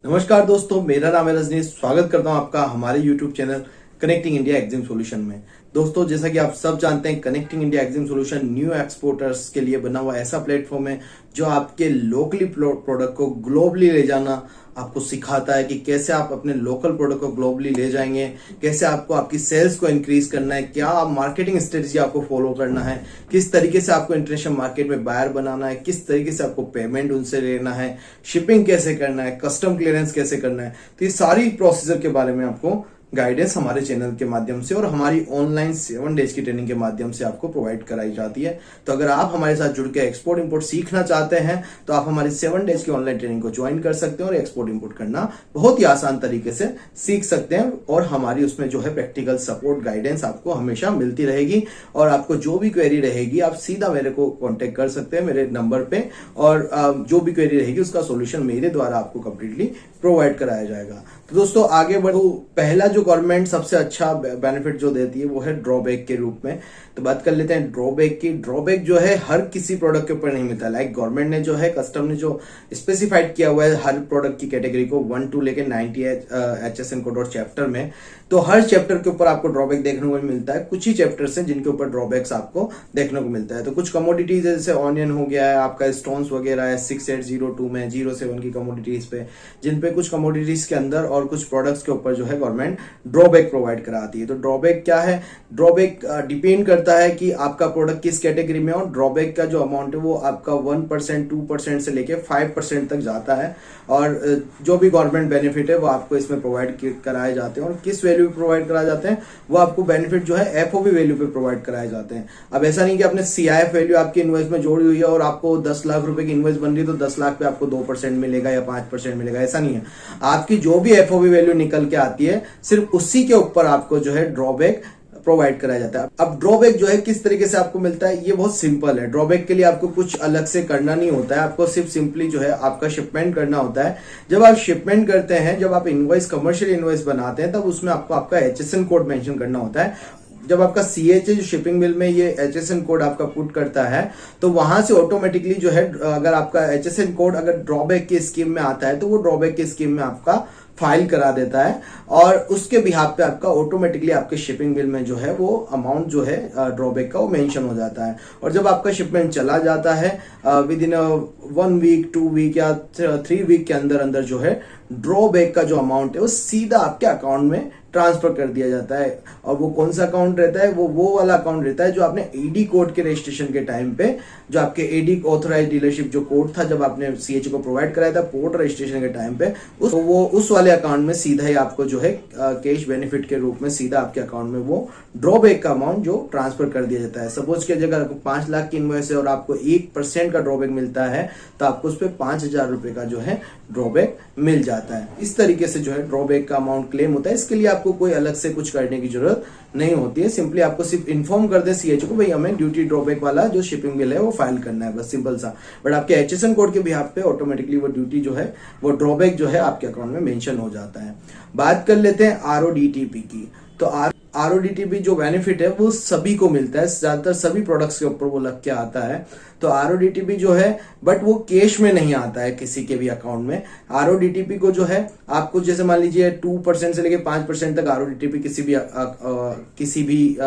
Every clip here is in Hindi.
नमस्कार दोस्तों, मेरा नाम है रजनीश। स्वागत करता हूं आपका हमारे YouTube channel connecting India exam solution में। दोस्तों, जैसा कि आप सब जानते हैं, connecting India exam solution new exporters के लिए बना हुआ ऐसा प्लेटफॉर्म है जो आपके लोकली प्रोडक्ट को ग्लोबली ले जाना आपको सिखाता है कि कैसे आप अपने लोकल प्रोडक्ट को ग्लोबली ले जाएंगे, कैसे आपको आपकी सेल्स को इंक्रीज करना है, क्या मार्केटिंग स्ट्रेटजी आपको फॉलो करना है, किस तरीके से आपको इंटरनेशनल मार्केट में बायर बनाना है, किस तरीके से आपको पेमेंट उनसे लेना है, शिपिंग कैसे करना है, कस्टम क्लियरेंस कैसे करना है। तो ये सारी प्रोसीजर के बारे में आपको गाइडेंस हमारे चैनल के माध्यम से और हमारी ऑनलाइन 7 डेज की ट्रेनिंग के माध्यम से आपको प्रोवाइड कराई जाती है। तो अगर आप हमारे साथ जुड़ के एक्सपोर्ट इंपोर्ट सीखना चाहते हैं तो आप हमारी 7 डेज की ऑनलाइन ट्रेनिंग को ज्वाइन कर सकते हैं और एक्सपोर्ट इंपोर्ट करना बहुत ही आसान तरीके से सीख सकते हैं। और हमारी उसमें जो है प्रैक्टिकल सपोर्ट गाइडेंस आपको हमेशा मिलती रहेगी और आपको जो भी क्वेरी रहेगी आप सीधा मेरे को कॉन्टेक्ट कर सकते हैं मेरे नंबर पे, और जो भी क्वेरी रहेगी उसका सोल्यूशन मेरे द्वारा आपको कंप्लीटली प्रोवाइड कराया जाएगा। तो दोस्तों, आगे बढ़ो। पहला जो गवर्नमेंट सबसे अच्छा बेनिफिट जो देती है वो है ड्रॉबैक के रूप में। तो बात कर लेते हैं ड्रॉबैक की। ड्रॉबैक जो है हर किसी प्रोडक्ट के ऊपर नहीं मिलता। लाइक गवर्नमेंट ने जो है, कस्टम ने जो स्पेसिफाइड किया हुआ है हर प्रोडक्ट की कैटेगरी को 1 to लेके 90 HSN कोड और चैप्टर में, तो हर चैप्टर के ऊपर आपको ड्रॉबैक देखने को मिलता है। कुछ ही चैप्टर्स हैं जिनके ऊपर ड्रॉबैक्स आपको देखने को मिलता है। तो कुछ कमोडिटीज जैसे ऑनियन हो गया है, आपका स्टोन्स वगैरह है 6802 में 07 की कमोडिटीज पे, जिन पे कुछ कमोडिटीज के अंदर और कुछ प्रोडक्ट्स के ऊपर जो है गवर्नमेंट ड्रॉबैक प्रोवाइड कराती है। तो ड्रॉबैक क्या है? ड्रॉबैक डिपेंड करता है कि आपका प्रोडक्ट किस कैटेगरी में, और ड्रॉबैक का जो अमाउंट है वो आपका 1%, 2% से लेके 5% तक जाता है। और जो भी गवर्नमेंट बेनिफिट है वो आपको इसमें प्रोवाइड कराए जाते हैं। और किस वैल्यू पे प्रोवाइड कराए जाते हैं? वो आपको बेनिफिट जो है FOB वैल्यू पे प्रोवाइड कराए जाते हैं। अब ऐसा नहीं कि आपने CIF वैल्यू आपकी इनवॉइस में जोड़ी हुई है और आपको 10 लाख रुपए की इनवॉइस बन रही है तो 10 लाख पे आपको 2% मिलेगा या 5% मिलेगा। ऐसा नहीं है। आपकी जो भी FOB वैल्यू निकल के आती है सिर्फ उसी के ऊपर आपको जो है ड्रॉबैक प्रोवाइड कराया जाता है। अब ड्रॉबैक जो है किस तरीके से आपको मिलता है, ये बहुत सिंपल है। ड्रॉबैक के लिए आपको कुछ अलग से करना नहीं होता है। आपको सिर्फ सिंपली जो है आपका शिपमेंट करना होता है। जब आप शिपमेंट करते हैं, जब आप इनवॉइस कमर्शियल इनवॉइस बनाते हैं, तब उसमें आपको आपका HSN कोड मेंशन करना होता है। जब आपका CHA जो शिपिंग बिल में ये HSN कोड आपका पुट करता है तो वहां से ऑटोमेटिकली जो है, अगर आपका HSN कोड अगर ड्रॉबैक की स्कीम में आता है तो वो ड्रॉबैक की स्कीम में आपका फाइल करा देता है और उसके बिहाफ पे आपका ऑटोमेटिकली आपके शिपिंग बिल में जो है वो अमाउंट जो है ड्रॉबैक का वो मेंशन हो जाता है। और जब आपका शिपमेंट चला जाता है विद इन 1 वीक 2 वीक या 3 वीक के अंदर अंदर जो है ड्रॉबैक का जो अमाउंट है वो सीधा आपके अकाउंट में ट्रांसफर कर दिया जाता है। और वो कौन सा अकाउंट रहता है? वो वाला अकाउंट रहता है जो आपने AD कोड के रजिस्ट्रेशन के टाइम पे, जो आपके AD ऑथराइज डीलरशिप जो कोड था जब आपने CHA को प्रोवाइड कराया था पोर्ट रजिस्ट्रेशन के टाइम पे, उस वाले अकाउंट में सीधा ही आपको जो है कैश बेनिफिट के रूप में सीधा आपके अकाउंट में वो ड्रॉबैक का अमाउंट जो ट्रांसफर कर दिया जाता है। सपोज कि अगर 5 लाख की इनवॉइस है और आपको 1% का ड्रॉबैक मिलता है तो आपको उस पर 5,000 रुपए का जो है ड्रॉबैक मिल जाता है। इस तरीके से जो है ड्रॉबैक का अमाउंट क्लेम होता है। इसके लिए आपको कोई अलग से कुछ करने की जरूरत नहीं होती है। सिंपली आपको सिर्फ इन्फॉर्म कर दे CHA को, भाई हमें ड्यूटी ड्रॉबैक वाला जो शिपिंग बिल है वो फाइल करना है, बस सिंपल सा। बट आपके HSN कोड के बिहाफ पे ऑटोमेटिकली वो ड्यूटी जो है वो ड्रॉबैक जो है आपके अकाउंट में मेंशन हो जाता है। बात कर लेते हैं RODTP की। तो RODTP जो बेनिफिट है वो सभी को मिलता है, ज्यादातर सभी प्रोडक्ट्स के ऊपर वो लग के आता है। तो RODTP जो है, बट वो कैश में नहीं आता है किसी के भी अकाउंट में। RODTP को जो है आपको जैसे मान लीजिए 2% से लेके 5% तक RODTP किसी भी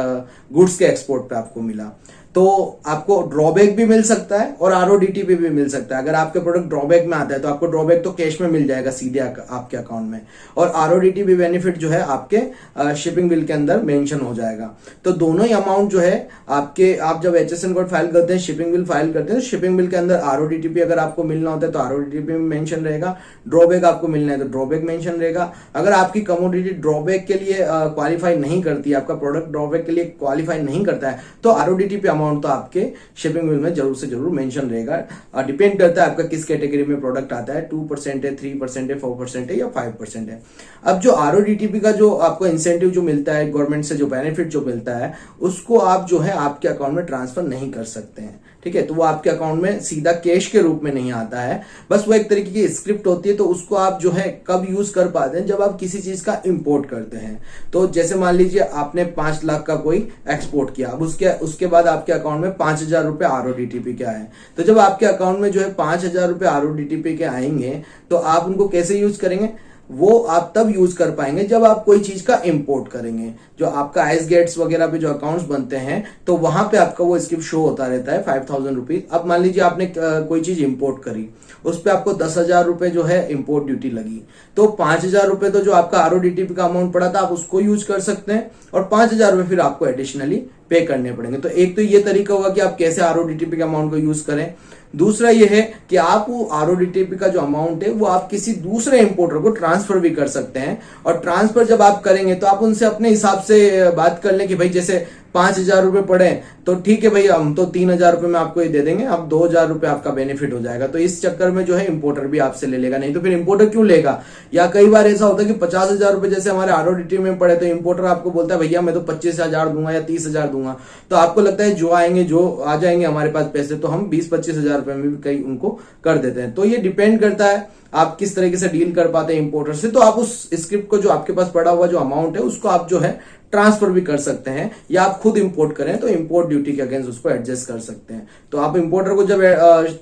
गुड्स के एक्सपोर्ट पे आपको मिला तो आपको ड्रॉबैक भी मिल सकता है और RODTP भी मिल सकता है। अगर आपके प्रोडक्ट ड्रॉबैक में आता है तो आपको ड्रॉबैक तो कैश में मिल जाएगा सीधे आपके अकाउंट में, और RODTP बेनिफिट जो है आपके शिपिंग बिल के अंदर मेंशन हो जाएगा। तो दोनों ही अमाउंट जो है आपके, आप जब HSN कोड फाइल करते हैं, शिपिंग बिल फाइल करते हैं, तो शिपिंग बिल के अंदर RODTP अगर आपको मिलना होता है तो RODTP में मेंशन रहेगा, ड्रॉबैक आपको मिलना है तो ड्रॉबैक मेंशन रहेगा। अगर आपकी कमोडिटी ड्रॉबैक के लिए क्वालिफाई नहीं करती, आपका प्रोडक्ट ड्रॉबैक के लिए क्वालिफाई नहीं करता है तो RODTP अमाउंट तो आपके शिपिंग बिल में जरूर से जरूर मेंशन रहेगा। डिपेंड करता है आपका किस कैटेगरी में प्रोडक्ट आता है, 2% है, 3% है, 4% है या 5% है। अब जो RODTP का जो आपको इंसेंटिव जो मिलता है गवर्नमेंट से, जो बेनिफिट जो मिलता है, उसको आप जो है आपके अकाउंट में ट्रांसफर नहीं कर सकते हैं। ठीक है, तो वो आपके अकाउंट में सीधा कैश के रूप में नहीं आता है, बस वो एक तरीके की स्क्रिप्ट होती है। तो उसको आप जो है कब यूज कर पाते हैं, जब आप किसी चीज का इंपोर्ट करते हैं। तो जैसे मान लीजिए आपने 5 लाख का कोई एक्सपोर्ट किया, अब उसके बाद आपके अकाउंट में 5,000 रुपए आरओडीटीपी के आए, तो जब आपके अकाउंट में जो है 5,000 रुपए आरओडीटीपी के आएंगे तो आप उनको कैसे यूज करेंगे, वो आप तब यूज कर पाएंगे जब आप कोई चीज का इंपोर्ट करेंगे। जो आपका आइस गेट्स वगैरह पे जो अकाउंट्स बनते हैं तो वहां पे आपका वो स्क्रिप्ट शो होता रहता है 5,000 रुपीज। अब मान लीजिए आपने कोई चीज इंपोर्ट करी, उस पे आपको 10,000 रुपए जो है इंपोर्ट ड्यूटी लगी, तो 5,000 रुपए तो जो आपका आरओडीटीपी का अमाउंट पड़ा था आप उसको यूज कर सकते हैं, और 5,000 रुपए फिर आपको एडिशनली पे करने पड़ेंगे। तो एक तो ये तरीका होगा कि आप कैसे आरओडीटीपी के अमाउंट को यूज करें। दूसरा ये है कि आप वो आरओडीटीपी का जो अमाउंट है वो आप किसी दूसरे इंपोर्टर को ट्रांसफर भी कर सकते हैं, और ट्रांसफर जब आप करेंगे तो आप उनसे अपने हिसाब से बात कर लें कि भाई जैसे 5,000 रुपए पड़े तो ठीक है भाई, हम तो 3,000 रुपए में आपको ये दे देंगे, अब 2,000 रुपए आपका बेनिफिट हो जाएगा। तो इस चक्कर में जो है इंपोर्टर भी आपसे ले लेगा, नहीं तो फिर इंपोर्टर क्यों लेगा। या कई बार ऐसा होता है कि 50,000 रुपए जैसे हमारे आरओडीटीपी में पड़े, तो इंपोर्टर आपको बोलता है भैया मैं तो 25,000 दूंगा या 30,000 दूंगा, तो आपको लगता है जो आ जाएंगे हमारे पास पैसे, तो हम 20-25,000 रुपए में भी कई उनको कर देते हैं। तो ये डिपेंड करता है आप किस तरीके से डील कर पाते हैं इंपोर्टर से। तो आप उस स्क्रिप्ट को जो आपके पास पड़ा हुआ जो अमाउंट है उसको आप जो है ट्रांसफर भी कर सकते हैं, या आप खुद इंपोर्ट करें तो इंपोर्ट ड्यूटी के अगेंस्ट उसको एडजस्ट कर सकते हैं। तो आप इंपोर्टर को जब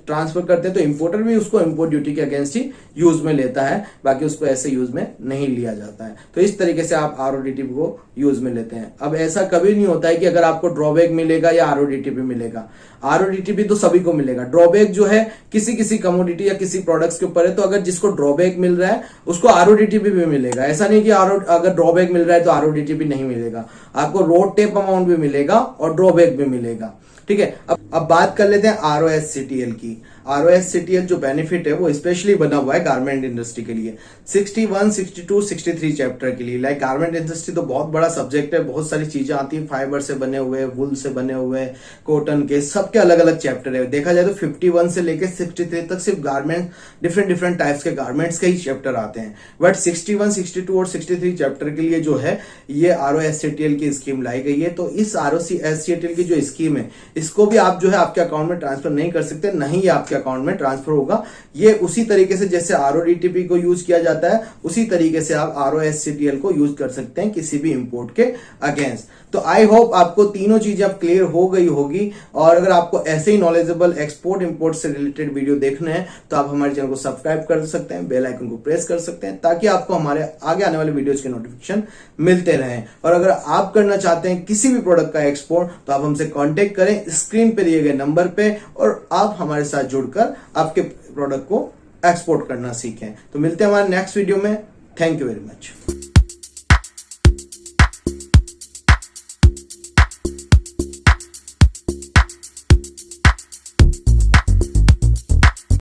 ट्रांसफर करते हैं तो इंपोर्टर भी उसको इंपोर्ट ड्यूटी के अगेंस्ट ही यूज में लेता है, बाकी उसको ऐसे यूज में नहीं लिया जाता है। तो इस तरीके से आप आरओडीटीपी को यूज में लेते हैं। अब ऐसा कभी नहीं होता है कि अगर आपको ड्रॉबैक मिलेगा या आरओडीटीपी मिलेगा, आरओडीटीपी तो सभी को मिलेगा, ड्रॉबैक जो है किसी कमोडिटी या किसी प्रोडक्ट्स के ऊपर है। तो अगर जिसको ड्रॉबैक मिल रहा है उसको आरओडीटीपी भी मिलेगा, ऐसा नहीं कि अगर ड्रॉबैक मिल रहा है तो आरओडीटीपी नहीं मिलेगा, आपको रोड टेप अमाउंट भी मिलेगा और ड्रॉबैक भी मिलेगा। ठीक है, अब बात कर लेते हैं आरओएससीटीएल की। आरओएससीटीएल जो बेनिफिट है वो स्पेशली बना हुआ है गारमेंट इंडस्ट्री के लिए, 61, 62, 63 चैप्टर के लिए। लाइक गारमेंट इंडस्ट्री तो बहुत बड़ा सब्जेक्ट है, बहुत सारी चीजें आती हैं, फाइबर से बने हुए, वुल से बने हुए, कॉटन के, सबके अलग अलग चैप्टर है। देखा जाए तो 51 से लेकर 63 तक सिर्फ गारमेंट, डिफरेंट टाइप्स के गारमेंट्स के ही चैप्टर आते हैं। बट 61, 62 और 63 चैप्टर के लिए जो है ये आरओएससीटीएल की स्कीम लाई गई है। तो इस आरओएससीटीएल की जो स्कीम है इसको भी आप जो है आपके अकाउंट में ट्रांसफर नहीं कर सकते, नहीं आपके अकाउंट में ट्रांसफर होगा। ये उसी तरीके से जैसे आरओडीटीपी को यूज किया जाता है उसी तरीके से आप आरओएससीटीएल को यूज कर सकते हैं किसी भी इंपोर्ट के अगेंस्ट। तो आई होप आपको तीनों चीजें अब क्लियर हो गई होगी, और अगर आपको ऐसे ही नॉलेजेबल एक्सपोर्ट इंपोर्ट से रिलेटेड वीडियो देखने हैं तो आप हमारे चैनल को सब्सक्राइब कर सकते हैं, बेल आइकन को प्रेस कर सकते हैं, ताकि आपको हमारे आगे आने वाले वीडियोस के नोटिफिकेशन मिलते रहें। और अगर आप करना चाहते हैं किसी भी प्रोडक्ट का एक्सपोर्ट तो आप हमसे कांटेक्ट करें स्क्रीन पे दिए गए नंबर पे, और आप हमारे साथ जुड़कर आपके प्रोडक्ट को एक्सपोर्ट करना सीखें। तो मिलते हैं हमारे नेक्स्ट वीडियो में। Thank you very much.